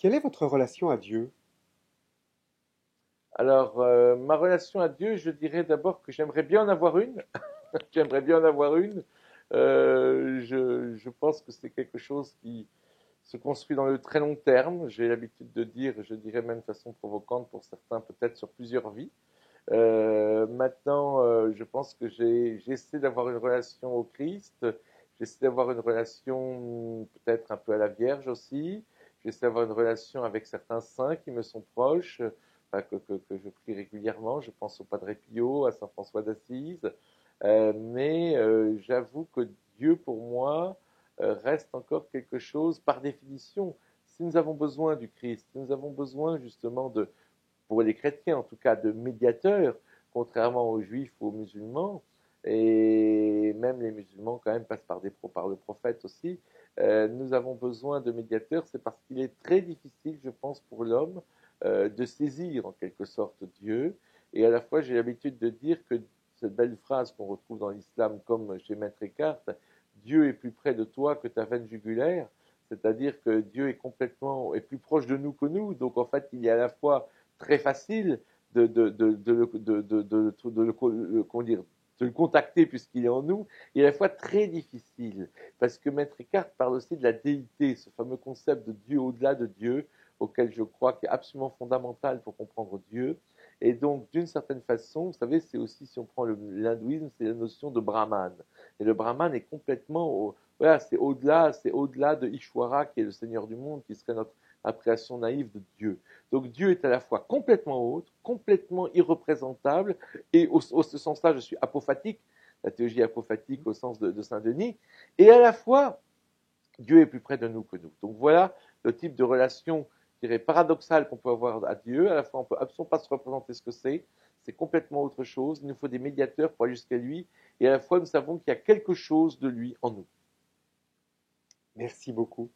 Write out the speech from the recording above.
Quelle est votre relation à Dieu? Alors, ma relation à Dieu, je dirais d'abord que j'aimerais bien en avoir une. J'aimerais bien en avoir une. Je pense que c'est quelque chose qui se construit dans le très long terme. J'ai l'habitude de dire, je dirais même de façon provocante pour certains, peut-être sur plusieurs vies. Maintenant, je pense que j'essaie d'avoir une relation au Christ. J'essaie d'avoir une relation peut-être un peu à la Vierge aussi. J'essaie d'avoir une relation avec certains saints qui me sont proches, enfin, que je prie régulièrement. Je pense au Padre Pio, à Saint François d'Assise. Mais j'avoue que Dieu, pour moi, reste encore quelque chose, par définition. Si nous avons besoin du Christ, si nous avons besoin justement pour les chrétiens en tout cas, de médiateurs, contrairement aux juifs ou aux musulmans, et même les musulmans quand même passent par le prophète aussi, nous avons besoin de médiateurs, c'est parce qu'il est très difficile, je pense, pour l'homme de saisir en quelque sorte Dieu. Et à la fois, j'ai l'habitude de dire que cette belle phrase qu'on retrouve dans l'islam comme chez Maître Eckhart, Dieu est plus près de toi que ta veine jugulaire, c'est-à-dire que Dieu est plus proche de nous que nous. Donc en fait, il est à la fois très facile de le contacter puisqu'il est en nous, et à la fois très difficile, parce que Maître Eckhart parle aussi de la déité, ce fameux concept de Dieu au-delà de Dieu, auquel je crois qui est absolument fondamental pour comprendre Dieu. Et donc, d'une certaine façon, vous savez, c'est aussi, si on prend l'hindouisme, c'est la notion de Brahman. Et le Brahman est complètement, voilà, c'est au-delà de Ishwara, qui est le Seigneur du monde, qui serait notre appréciation naïve de Dieu. Donc Dieu est à la fois complètement autre, complètement irreprésentable, et au ce sens-là, je suis apophatique, la théologie apophatique au sens de Saint-Denis, et à la fois, Dieu est plus près de nous que nous. Donc voilà le type de relation, je dirais, paradoxale qu'on peut avoir à Dieu. À la fois, on peut absolument pas se représenter ce que c'est complètement autre chose. Il nous faut des médiateurs pour aller jusqu'à lui, et à la fois, nous savons qu'il y a quelque chose de lui en nous. Merci beaucoup.